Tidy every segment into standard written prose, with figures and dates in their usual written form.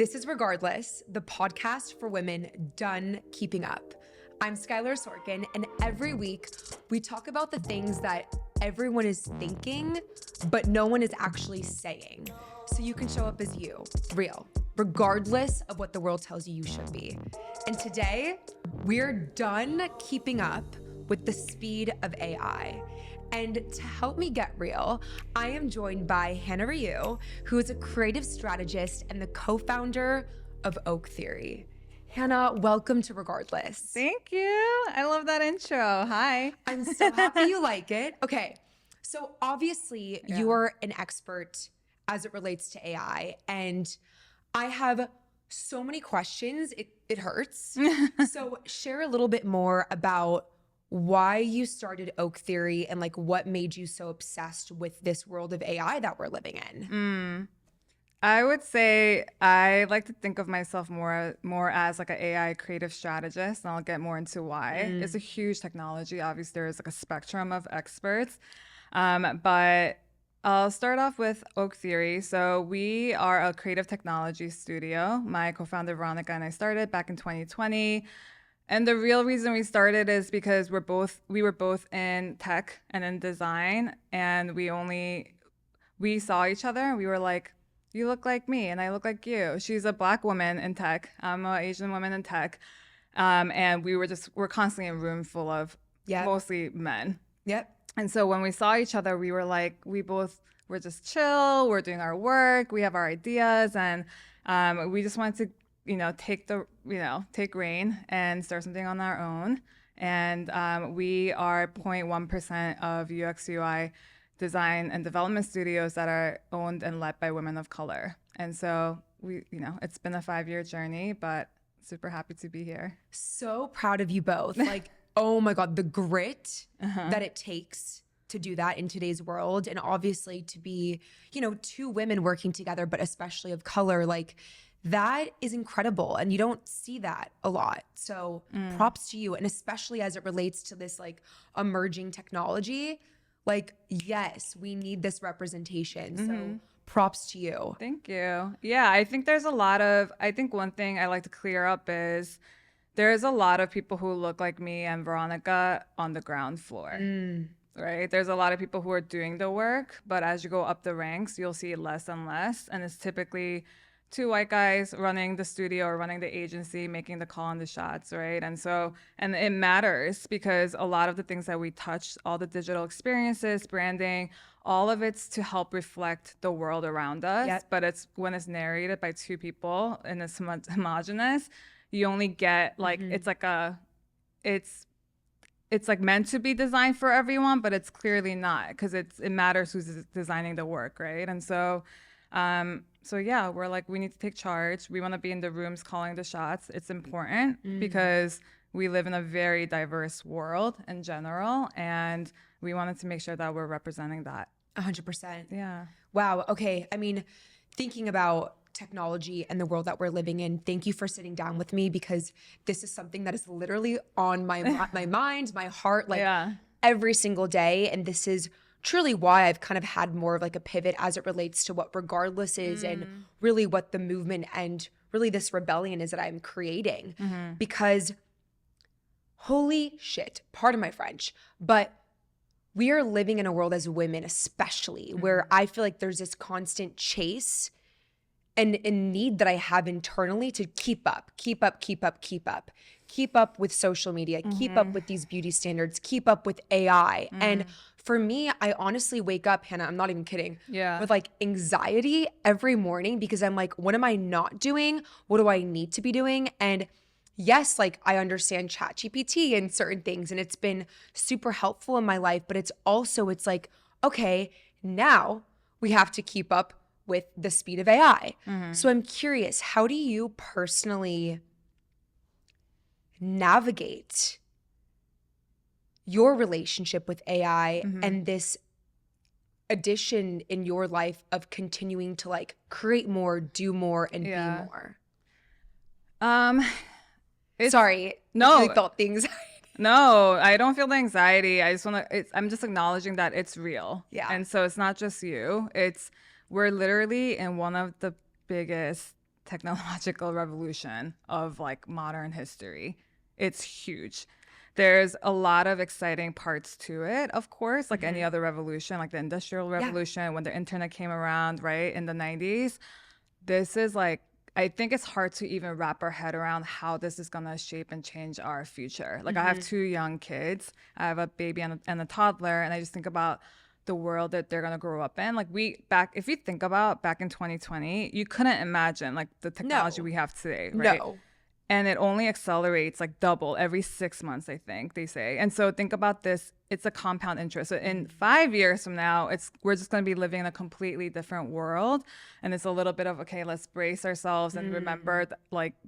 This is Regardless, the podcast for women done keeping up. I'm Skylar and every week we talk about the things that everyone is thinking, but no one is actually saying. So you can show up as you, real, regardless of what the world tells you you should be. And today, we're done keeping up with the speed of AI. And to help me get real, I am joined by Hannah, who is a creative strategist and the co-founder of Oak Theory. Hannah, welcome to Regardless. Thank you. I love that intro. Hi. I'm so happy you like it. Okay, so obviously you're an expert as it relates to AI, and I have so many questions, it hurts. So share a little bit more about why you started Oak Theory and like what made you so obsessed with this world of AI that we're living in. I would say I like to think of myself more as like an AI creative strategist, and I'll get more into why. It's a huge technology. Obviously, there's like a spectrum of experts, but I'll start off with Oak Theory. So we are a creative technology studio. My co-founder Veronica and I started back in 2020. And the real reason we started is because we were both in tech and in design, and we saw each other and we were like, you look like me and I look like you. She's a Black woman in tech. I'm an Asian woman in tech. And we're constantly in a room full of mostly men. Yep. And so when we saw each other, we were like, we're just chill. We're doing our work. We have our ideas. And we just wanted to, take reign and start something on our own. And we are 0.1% of UX UI design and development studios that are owned and led by women of color. And so it's been a 5-year journey, but super happy to be here. So proud of you both. Like, oh my God, the grit that it takes to do that in today's world. And obviously to be, two women working together, but especially of color, like that is incredible. And you don't see that a lot. So props to you. And especially as it relates to this like emerging technology, like, yes, we need this representation. So props to you. Thank you. Yeah, I think one thing I like to clear up is there's a lot of people who look like me and Veronica on the ground floor, right? There's a lot of people who are doing the work, but as you go up the ranks, you'll see less and less. And it's typically 2 white guys running the studio or running the agency, making the call on the shots, right? And it matters because a lot of the things that we touch, all the digital experiences, branding, all of it's to help reflect the world around us. Yep. But when it's narrated by 2 people and it's homogenous, you only get like, it's like meant to be designed for everyone, but it's clearly not because it matters who's designing the work, right? And so we're like, we need to take charge. We want to be in the rooms calling the shots. It's important because we live in a very diverse world in general, and we wanted to make sure that we're representing that. 100%. Yeah. Wow. Okay. I mean, thinking about technology and the world that we're living in, thank you for sitting down with me because this is something that is literally on my mind, my heart, like every single day. And this is truly why I've kind of had more of like a pivot as it relates to what Regardless is and really what the movement and really this rebellion is that I'm creating. Because holy shit, pardon my French, but we are living in a world as women especially where I feel like there's this constant chase and a need that I have internally to keep up with social media, keep up with these beauty standards, keep up with AI. And for me, I honestly wake up, Hannah, I'm not even kidding, with like anxiety every morning because I'm like, what am I not doing? What do I need to be doing? And yes, like I understand ChatGPT and certain things, and it's been super helpful in my life, but it's like, okay, now we have to keep up with the speed of AI. So I'm curious, how do you personally navigate your relationship with AI and this addition in your life of continuing to like create more, do more, and be more? Sorry, no, I really felt the anxiety. No, I don't feel the anxiety. I'm just acknowledging that it's real. Yeah. And so it's not just you. We're literally in one of the biggest technological revolution of like modern history. It's huge. There's a lot of exciting parts to it, of course, like any other revolution, like the Industrial Revolution, when the internet came around, right, in the 90s. This is like, I think it's hard to even wrap our head around how this is going to shape and change our future. Like I have 2 young kids. I have a baby and a toddler, and I just think about the world that they're going to grow up in. Like if you think about back in 2020, you couldn't imagine like the technology we have today, right? No. And it only accelerates like double every 6 months, I think they say. And so think about this, it's a compound interest. So in 5 years from now, we're just going to be living in a completely different world. And it's a little bit of, okay, let's brace ourselves and remember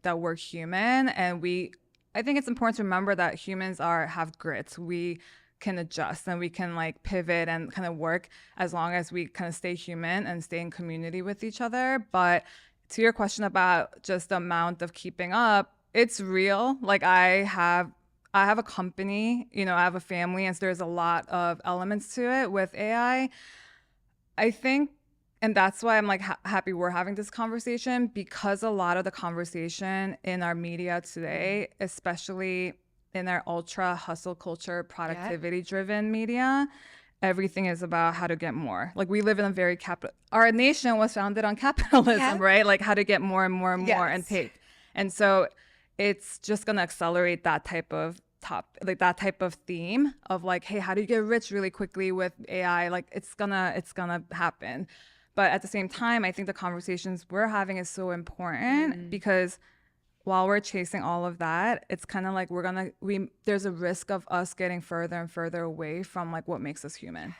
that we're human. And I think it's important to remember that humans have grit. We can adjust and we can like pivot and kind of work as long as we kind of stay human and stay in community with each other. But to your question about just the amount of keeping up, it's real. Like I have a company, I have a family, and so there's a lot of elements to it with AI. I think, and that's why I'm like happy we're having this conversation, because a lot of the conversation in our media today, especially in our ultra hustle culture, productivity driven media, everything is about how to get more. Like we live in a very our nation was founded on capitalism, right? Like how to get more and more and more and take. And so it's just going to accelerate that type of theme of like, hey, how do you get rich really quickly with AI? Like it's gonna happen. But at the same time, I think the conversations we're having is so important because while we're chasing all of that, it's kind of like there's a risk of us getting further and further away from like what makes us human,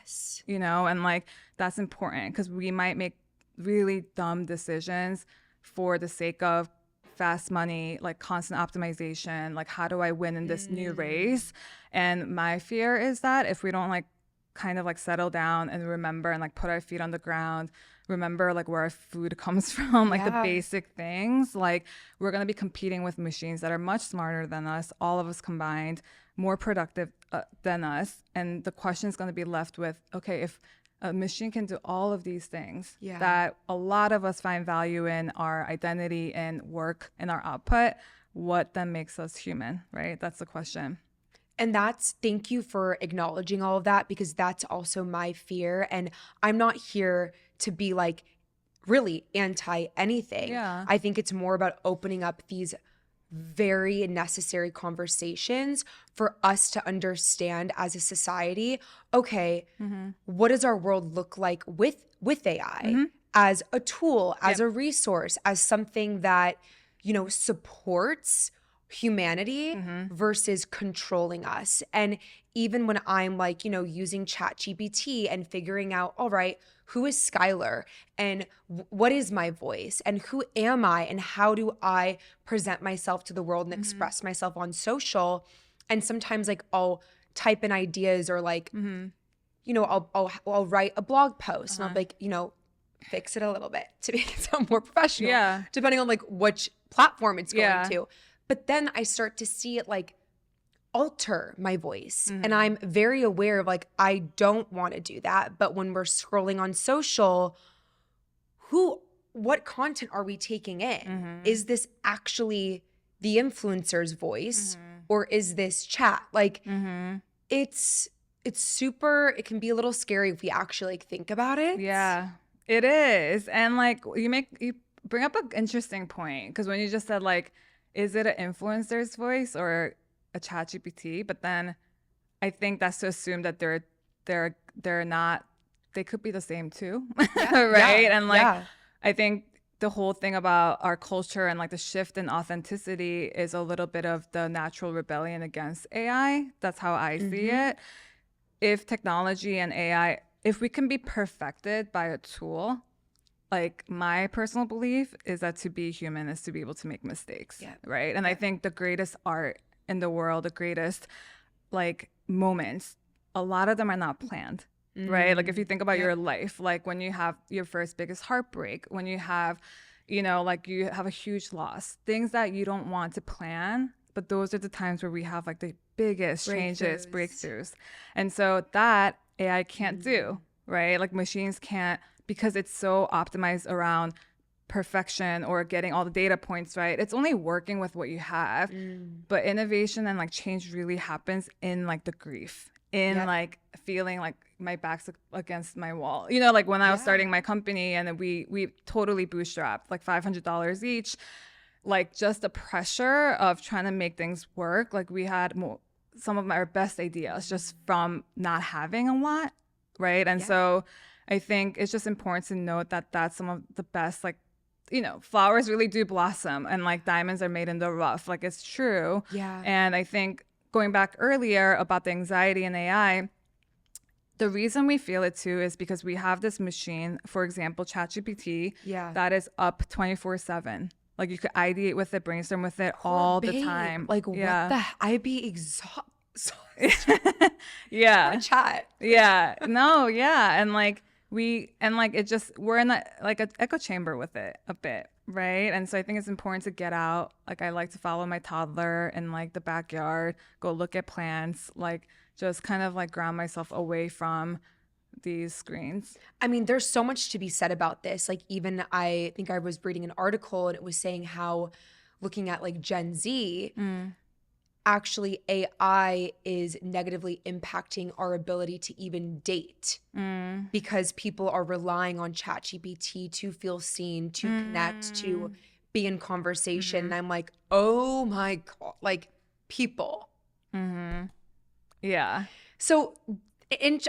and like that's important because we might make really dumb decisions for the sake of fast money, like constant optimization, like how do I win in this new race? And my fear is that if we don't like kind of like settle down and remember and like put our feet on the ground, remember like where our food comes from, like the basic things, like we're going to be competing with machines that are much smarter than us, all of us combined, more productive than us. And the question is going to be left with, okay, if a machine can do all of these things that a lot of us find value in, our identity and work and our output, what then makes us human, right? That's the question. And thank you for acknowledging all of that, because that's also my fear. And I'm not here to be like really anti anything. Yeah. I think it's more about opening up these very necessary conversations for us to understand as a society, okay, what does our world look like with AI as a tool, as a resource, as something that, supports humanity versus controlling us. And even when I'm like, using ChatGPT and figuring out, all right, who is Skylar and what is my voice and who am I and how do I present myself to the world and express myself on social? And sometimes like I'll type in ideas or like, I'll write a blog post and I'll like, fix it a little bit to make it sound more professional, depending on like which platform it's going to. But then I start to see it like alter my voice. And I'm very aware of like, I don't want to do that. But when we're scrolling on social, what content are we taking in? Is this actually the influencer's voice or is this chat? Like it's super, it can be a little scary if we actually like think about it. Yeah, it is. And like you bring up an interesting point, because when you just said like, is it an influencer's voice or a ChatGPT? But then I think that's to assume that they're not, they could be the same too, right? And like, I think the whole thing about our culture and like the shift in authenticity is a little bit of the natural rebellion against AI. That's how I see it. If technology and AI, if we can be perfected by a tool, like my personal belief is that to be human is to be able to make mistakes, right? And I think the greatest art in the world, the greatest like moments, a lot of them are not planned, right? Like if you think about your life, like when you have your first biggest heartbreak, when you have, like you have a huge loss, things that you don't want to plan, but those are the times where we have like the biggest changes, breakthroughs. And so that AI can't do, right? Like machines can't, because it's so optimized around perfection or getting all the data points right. It's only working with what you have. But innovation and like change really happens in like the grief, in like feeling like my back's against my wall. You know, like when I was starting my company and then we totally bootstrapped like $500 each, like just the pressure of trying to make things work. Like we had some of our best ideas just from not having a lot, right? And so I think it's just important to note that that's some of the best, like, you know, flowers really do blossom and like diamonds are made in the rough. Like it's true. Yeah. And I think going back earlier about the anxiety in AI, the reason we feel it too is because we have this machine, for example, ChatGPT, that is up 24/7. Like you could ideate with it, brainstorm with it all the time. Like what the I'd be exhausted. Yeah. Chat. Yeah. No, yeah. And like we're in like an echo chamber with it a bit, right? And so I think it's important to get out. Like I like to follow my toddler in like the backyard, go look at plants, like just kind of like ground myself away from these screens. I mean, there's so much to be said about this. Like even I think I was reading an article and it was saying how looking at like Gen Z, actually AI is negatively impacting our ability to even date because people are relying on ChatGPT to feel seen, to connect, to be in conversation. And I'm like, oh my God, like people. Yeah. So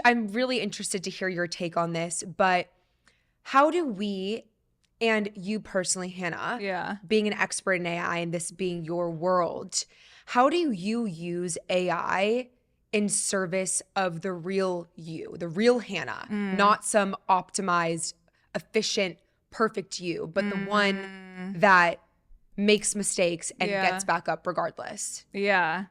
I'm really interested to hear your take on this, but how do we, and you personally, Hannah, being an expert in AI and this being your world, how do you use AI in service of the real you, the real Hannah, not some optimized, efficient, perfect you, but the one that makes mistakes and gets back up regardless? Yeah.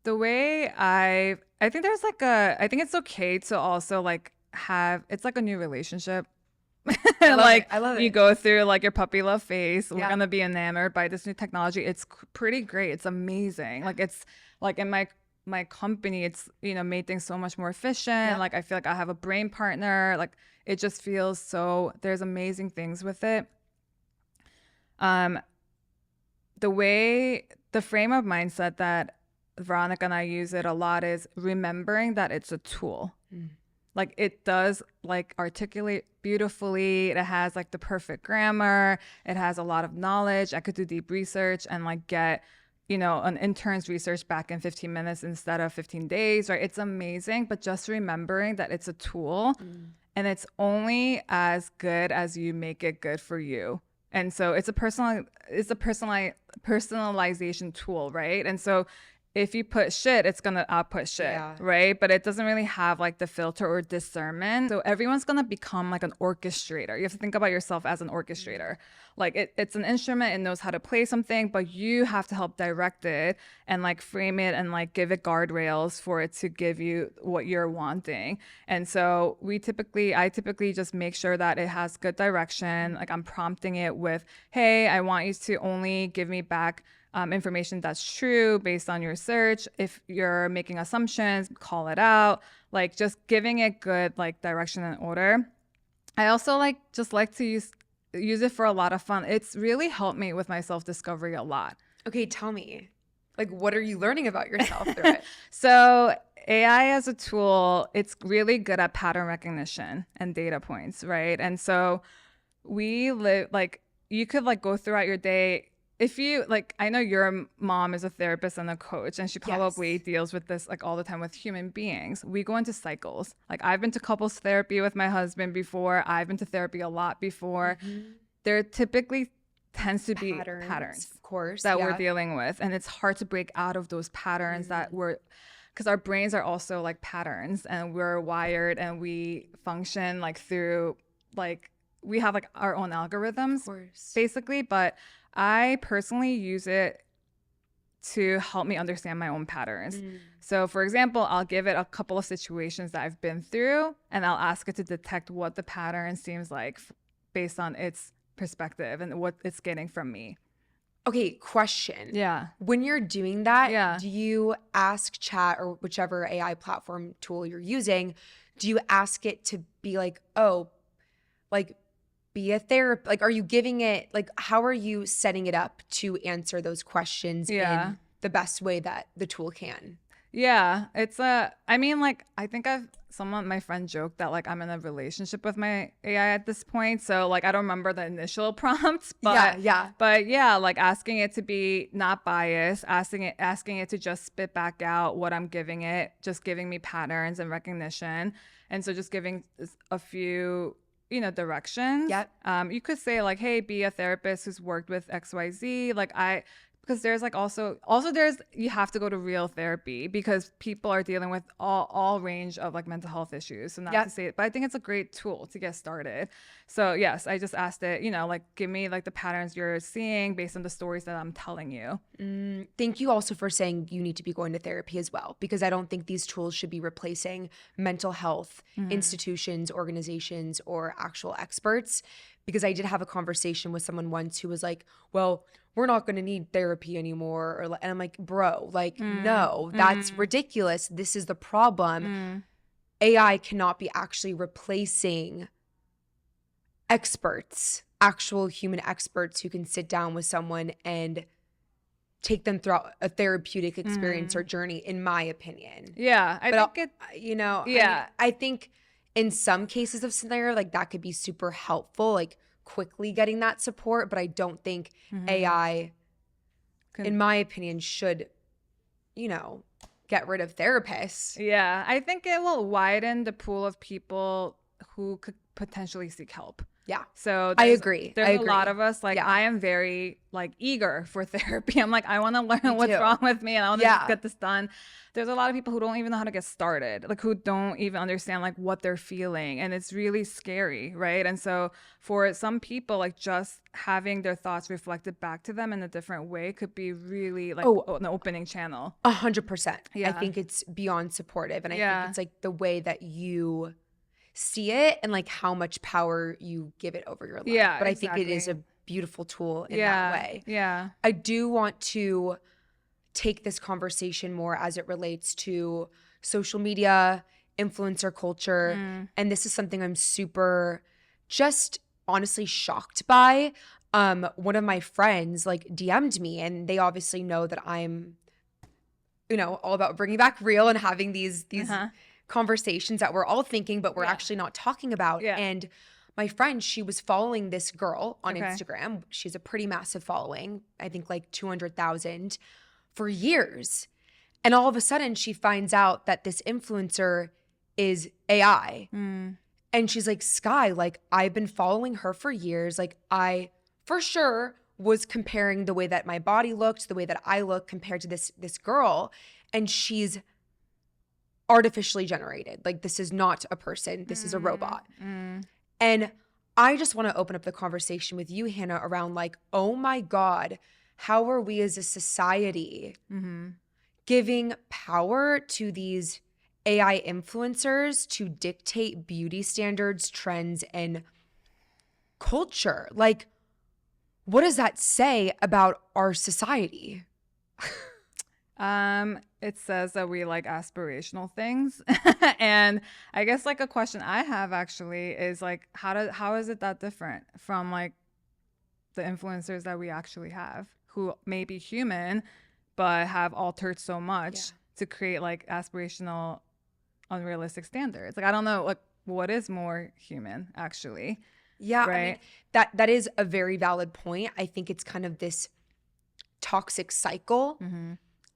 The way I think there's like I think it's okay to also like it's like a new relationship. I love it. You go through like your puppy love phase. We're gonna be enamored by this new technology. It's pretty great. It's amazing. Like it's like in my company, it's, you know, made things so much more efficient. Like I feel like I have a brain partner. Like it just feels so, there's amazing things with it. The frame of mindset that Veronica and I use it a lot is remembering that it's a tool. Like it does like articulate beautifully. It has like the perfect grammar. It has a lot of knowledge. I could do deep research and like get, you know, an intern's research back in 15 minutes instead of 15 days, right? It's amazing. But just remembering that it's a tool and it's only as good as you make it good for you. And so it's a personalization tool, right? And so if you put shit, it's going to output shit, right? But it doesn't really have like the filter or discernment. So everyone's going to become like an orchestrator. You have to think about yourself as an orchestrator. Like it's an instrument, it knows how to play something, but you have to help direct it and like frame it and like give it guardrails for it to give you what you're wanting. And so I typically just make sure that it has good direction. Like I'm prompting it with, hey, I want you to only give me back information that's true based on your search. If you're making assumptions, call it out. Like just giving it good like direction and order. I also like to use it for a lot of fun. It's really helped me with my self-discovery a lot. Okay, tell me. Like what are you learning about yourself through it? So AI as a tool, it's really good at pattern recognition and data points, right? And so you could like go throughout your day. If you like, I know your mom is a therapist and a coach, and she probably deals with this like all the time with human beings. We go into cycles. Like I've been to couples therapy with my husband before. I've been to therapy a lot before. There typically tends to be patterns, of course, that we're dealing with, and it's hard to break out of those patterns because our brains are also like patterns, and we're wired and we function like through like we have like our own algorithms, basically, but I personally use it to help me understand my own patterns. So for example, I'll give it a couple of situations that I've been through and I'll ask it to detect what the pattern seems like based on its perspective and what it's getting from me. Okay, question. Yeah. When you're doing that, do you ask chat or whichever AI platform tool you're using, do you ask it to be like, oh, like be a therapist? Like, are you giving it, like, how are you setting it up to answer those questions in the best way that the tool can? Yeah, I mean, like, I think my friend joked that like I'm in a relationship with my AI at this point. So like, I don't remember the initial prompts, but yeah, like asking it to be not biased, asking it to just spit back out what I'm giving it, just giving me patterns and recognition. And so just giving a few, directions. Yep. You could say like, hey, be a therapist who's worked with XYZ. Because there's like also there's, you have to go to real therapy because people are dealing with all range of like mental health issues. So not to say it, but I think it's a great tool to get started. So yes, I just asked it, like, give me like the patterns you're seeing based on the stories that I'm telling you. Thank you also for saying you need to be going to therapy as well, because I don't think these tools should be replacing mental health institutions, organizations, or actual experts. Because I did have a conversation with someone once who was like, well, we're not going to need therapy anymore. And I'm like, bro, like, no, that's ridiculous. This is the problem. AI cannot be actually replacing experts, actual human experts who can sit down with someone and take them throughout a therapeutic experience or journey, in my opinion. Yeah, I think in some cases of scenario, like that could be super helpful, like quickly getting that support. But I don't think AI, in my opinion, should, get rid of therapists. Yeah, I think it will widen the pool of people who could potentially seek help. Yeah. So I agree. There's a lot of us, like, I am very like eager for therapy. I'm like, I want to learn what's wrong with me and I want to get this done. There's a lot of people who don't even know how to get started, like who don't even understand like what they're feeling. And it's really scary, right? And so for some people, like just having their thoughts reflected back to them in a different way could be really like an opening channel. 100%. I think it's beyond supportive. And I think it's like the way that you see it and like how much power you give it over your life. Yeah, but I think it is a beautiful tool in that way. Yeah. I do want to take this conversation more as it relates to social media, influencer culture. And this is something I'm super just honestly shocked by. One of my friends like DM'd me, and they obviously know that I'm, all about bringing back real and having these conversations that we're all thinking, but we're actually not talking about. And my friend, she was following this girl on Instagram. She's a pretty massive following, I think like 200,000 for years. And all of a sudden she finds out that this influencer is AI. And she's like, Sky, like I've been following her for years. Like I for sure was comparing the way that my body looked, the way that I look compared to this girl. And she's artificially generated. Like this is not a person. This is a robot. And I just want to open up the conversation with you, Hannah, around like, oh my God, how are we as a society giving power to these AI influencers to dictate beauty standards, trends, and culture? Like, what does that say about our society? It says that we like aspirational things. And I guess like a question I have actually is like, how is it that different from like the influencers that we actually have who may be human, but have altered so much to create like aspirational, unrealistic standards? Like, I don't know, like what is more human actually? Yeah, right? I mean, that is a very valid point. I think it's kind of this toxic cycle.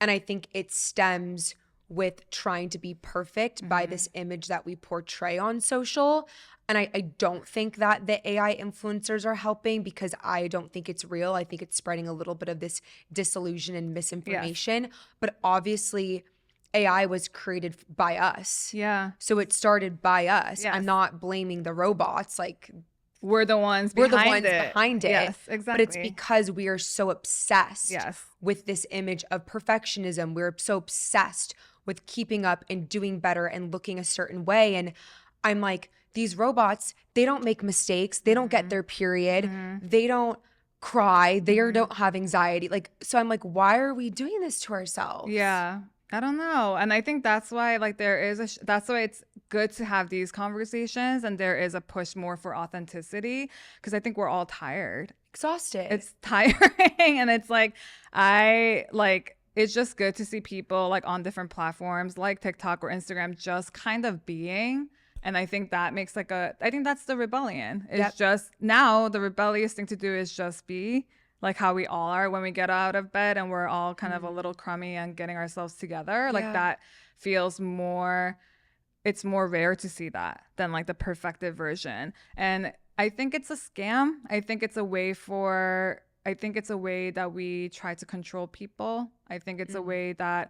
And I think it stems with trying to be perfect by this image that we portray on social. And I don't think that the AI influencers are helping, because I don't think it's real. I think it's spreading a little bit of this disillusion and misinformation. But obviously AI was created by us. Yeah. So it started by us. I'm not blaming the robots. Like, we're the ones behind it. Yes, exactly. But it's because we are so obsessed with this image of perfectionism. We're so obsessed with keeping up and doing better and looking a certain way. And I'm like, these robots, they don't make mistakes. They don't get their period. They don't cry. They don't have anxiety. Like, so I'm like, why are we doing this to ourselves? Yeah. I don't know. And I think that's why like there is that's why it's good to have these conversations, and there is a push more for authenticity, because I think we're all tired. Exhausted. It's tiring. And it's like, it's just good to see people like on different platforms like TikTok or Instagram just kind of being. And I think that makes I think that's the rebellion. It's just now the rebellious thing to do is just be like how we all are when we get out of bed and we're all kind of a little crummy and getting ourselves together. Like that feels more, it's more rare to see that than like the perfected version. And I think it's a scam. I think it's a way that we try to control people. I think it's a way that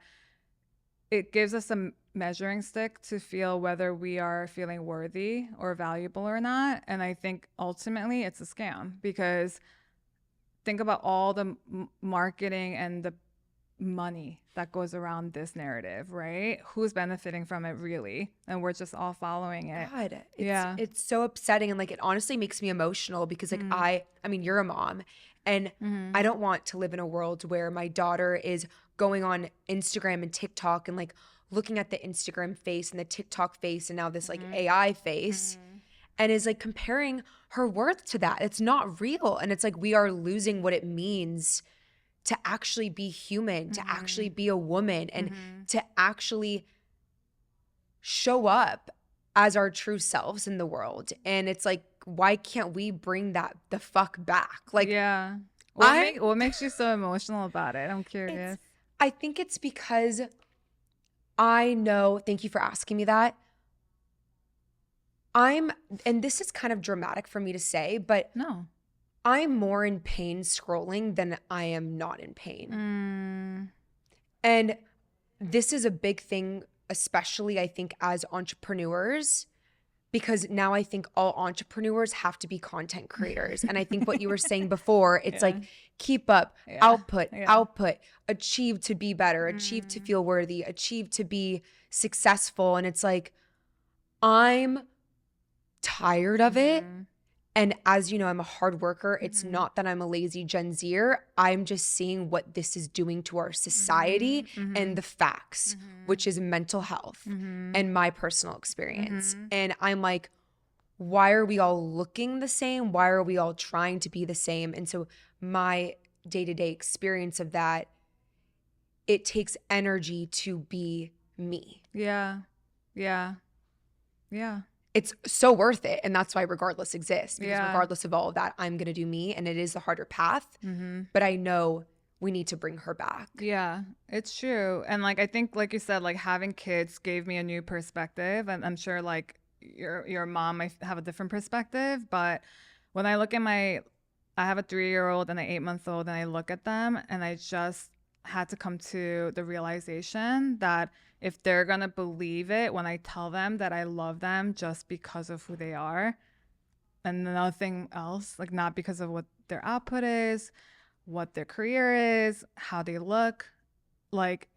it gives us a measuring stick to feel whether we are feeling worthy or valuable or not. And I think ultimately it's a scam, because think about all the marketing and the money that goes around this narrative, right? Who's benefiting from it really? And we're just all following it. God, it's so upsetting, and like it honestly makes me emotional, because like I mean, you're a mom, and I don't want to live in a world where my daughter is going on Instagram and TikTok and like looking at the Instagram face and the TikTok face and now this like AI face and is like comparing her worth to that. It's not real. And it's like we are losing what it means to actually be human, to actually be a woman, and to actually show up as our true selves in the world. And it's like, why can't we bring that the fuck back? Like, what makes you so emotional about it? I'm curious. I think it's because I know, thank you for asking me that. And this is kind of dramatic for me to say, but no, I'm more in pain scrolling than I am not in pain. And this is a big thing, especially I think as entrepreneurs, because now I think all entrepreneurs have to be content creators. And I think what you were saying before, it's like keep up, output, achieve to be better, achieve to feel worthy, achieve to be successful. And it's like, I'm tired of it. And as you know, I'm a hard worker. It's not that I'm a lazy Gen Zer. I'm just seeing what this is doing to our society and the facts, which is mental health and my personal experience. And I'm like, why are we all looking the same? Why are we all trying to be the same? And so my day-to-day experience of that, it takes energy to be me. Yeah. It's so worth it. And that's why Regardless exists, because regardless of all of that, I'm going to do me, and it is the harder path. But I know we need to bring her back. Yeah, it's true. And like, I think, like you said, like having kids gave me a new perspective. And I'm sure like your mom might have a different perspective. But when I look at I have a 3-year-old and an 8-month-old, and I look at them, and I just had to come to the realization that if they're going to believe it when I tell them that I love them just because of who they are and nothing else, like not because of what their output is, what their career is, how they look, like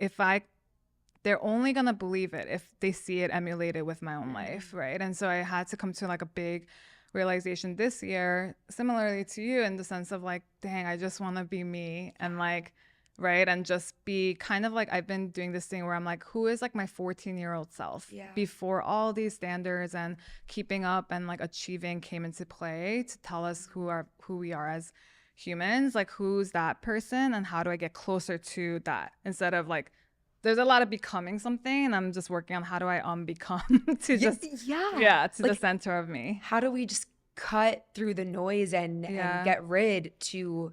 they're only going to believe it if they see it emulated with my own life, right? And so I had to come to like a big realization this year, similarly to you, in the sense of like, dang, I just want to be me, and like, right, and just be kind of like, I've been doing this thing where I'm like, who is like my 14-year-old self before all these standards and keeping up and like achieving came into play to tell us who we are as humans, like who's that person and how do I get closer to that, instead of like, there's a lot of becoming something, and I'm just working on how do I unbecome to just to like, the center of me. How do we just cut through the noise and get rid to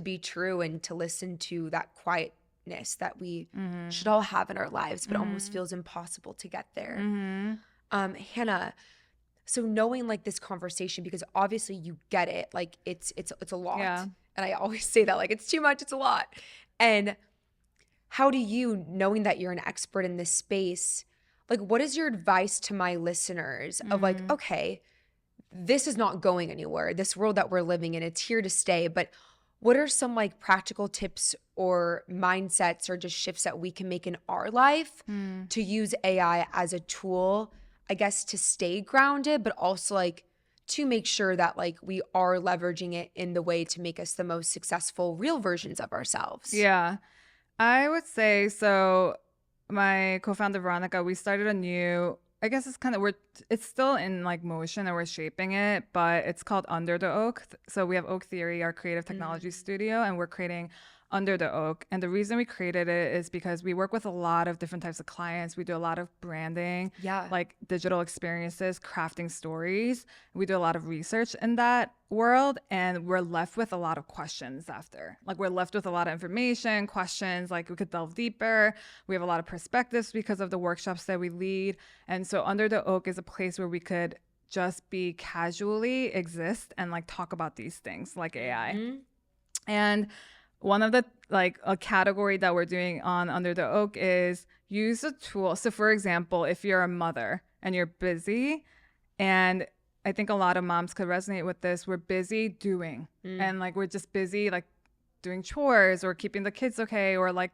be true and to listen to that quietness that we should all have in our lives, but almost feels impossible to get there. Hannah, so knowing like this conversation, because obviously you get it, like it's a lot. And I always say that, like, it's too much, it's a lot. And how do you, knowing that you're an expert in this space, like what is your advice to my listeners of like, okay, this is not going anywhere. This world that we're living in, it's here to stay, but what are some like practical tips or mindsets or just shifts that we can make in our life to use AI as a tool, I guess, to stay grounded, but also like to make sure that like we are leveraging it in the way to make us the most successful real versions of ourselves? Yeah, I would say so. My co-founder Veronica, we started a new I guess it's kind of, it's still in like motion and we're shaping it, but it's called Under the Oak. So we have Oak Theory, our creative technology studio, and we're creating Under the Oak. And the reason we created it is because we work with a lot of different types of clients. We do a lot of branding, like digital experiences, crafting stories. We do a lot of research in that world, and we're left with a lot of questions after. Like we're left with a lot of information, questions, like we could delve deeper. We have a lot of perspectives because of the workshops that we lead. And so Under the Oak is a place where we could just be casually exist and like talk about these things like AI. And one of the like a category that we're doing on Under the Oak is use a tool. So for example, if you're a mother and you're busy, and I think a lot of moms could resonate with this, we're busy doing, and like we're just busy like doing chores or keeping the kids okay, or like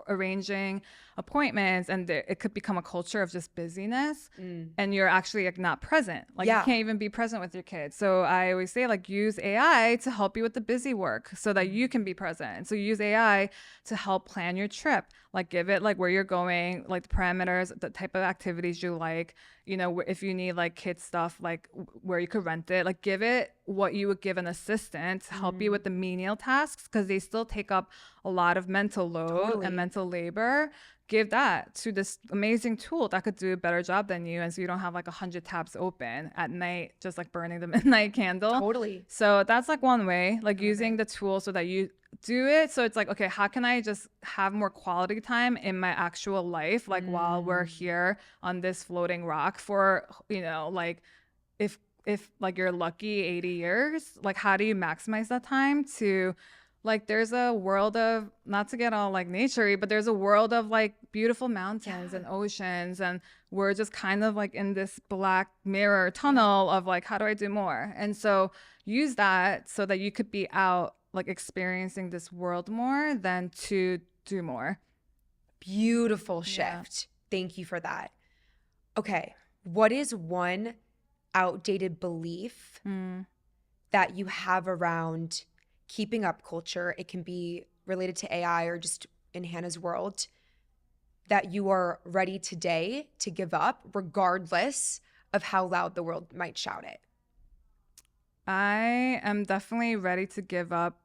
arranging appointments, and it could become a culture of just busyness, and you're actually like not present. Like you can't even be present with your kids. So I always say like use AI to help you with the busy work so that you can be present. So use AI to help plan your trip, like give it like where you're going, like the parameters, the type of activities you like, you know, if you need like kid stuff, like where you could rent it, like give it what you would give an assistant to help you with the menial tasks, because they still take up a lot of mental load and mental labor. Give that to this amazing tool that could do a better job than you. And so you don't have like 100 tabs open at night, just like burning the midnight candle. So that's like one way, like using the tool so that you do it. So it's like, okay, how can I just have more quality time in my actual life? Like while we're here on this floating rock for, you know, like if like you're lucky 80 years, like how do you maximize that time to like, there's a world of, not to get all like nature-y, but there's a world of like beautiful mountains and oceans, and we're just kind of like in this black mirror tunnel of like, how do I do more? And so use that so that you could be out like experiencing this world more than to do more. Beautiful shift. Thank you for that. Okay, what is one outdated belief that you have around keeping up culture? It can be related to AI or just in Hannah's world, that you are ready today to give up regardless of how loud the world might shout it. I am definitely ready to give up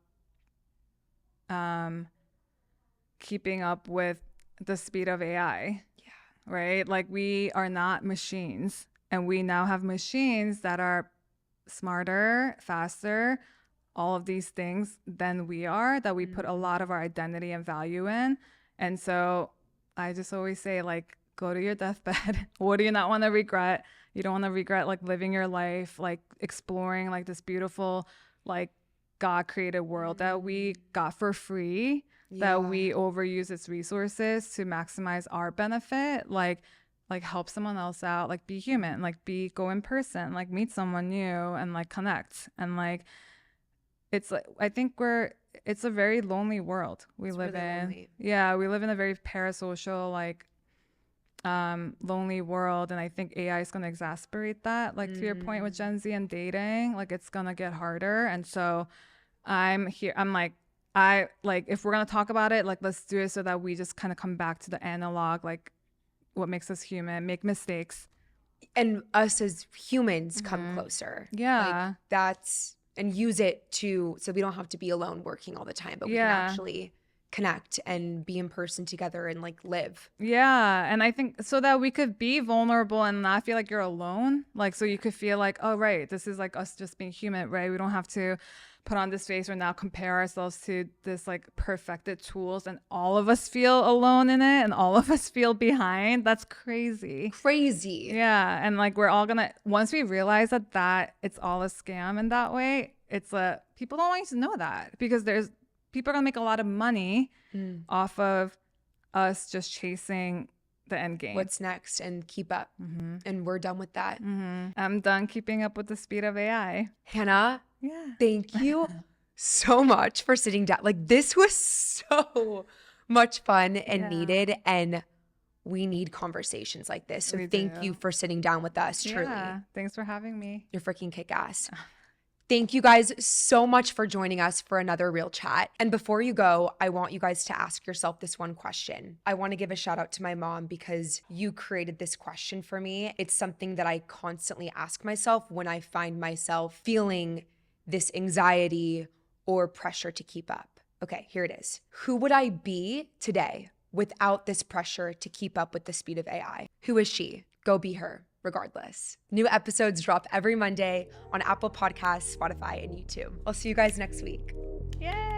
keeping up with the speed of AI. Right? Like we are not machines, and we now have machines that are smarter, faster, all of these things than we are, that we put a lot of our identity and value in. And so I just always say, like, go to your deathbed. What do you not want to regret? You don't want to regret like living your life, like exploring like this beautiful, like God created world that we got for free, that we overuse its resources to maximize our benefit. Like help someone else out, like be human, like go in person, like meet someone new and like connect. And like, it's like, I think it's a very lonely world we live in. Lonely. Yeah, we live in a very parasocial, like lonely world, and I think AI is going to exacerbate that. Like to your point with Gen Z and dating, like it's going to get harder. And so I'm here. I'm like, if we're going to talk about it, like let's do it so that we just kind of come back to the analog, like what makes us human, make mistakes, and us as humans come closer. Like that's. And use it so we don't have to be alone working all the time, but we can actually connect and be in person together and like live. Yeah. And I think so that we could be vulnerable and not feel like you're alone. Like, so you could feel like, oh, right, this is like us just being human, right? We don't have to put on this face or now compare ourselves to this like perfected tools, and all of us feel alone in it and all of us feel behind. That's crazy. Yeah. And like we're all gonna, once we realize that it's all a scam in that way, people don't want you to know that, because people are gonna make a lot of money off of us just chasing the end game. What's next, and keep up. And we're done with that. I'm done keeping up with the speed of AI. Hannah, thank you so much for sitting down. Like this was so much fun and needed, and we need conversations like this. So thank you for sitting down with us, truly. Thanks for having me. You're freaking kick-ass. Thank you guys so much for joining us for another Real Chat. And before you go, I want you guys to ask yourself this one question. I want to give a shout out to my mom because you created this question for me. It's something that I constantly ask myself when I find myself feeling this anxiety or pressure to keep up. Okay, here it is. Who would I be today without this pressure to keep up with the speed of AI? Who is she? Go be her, regardless. New episodes drop every Monday on Apple Podcasts, Spotify, and YouTube. I'll see you guys next week. Yay!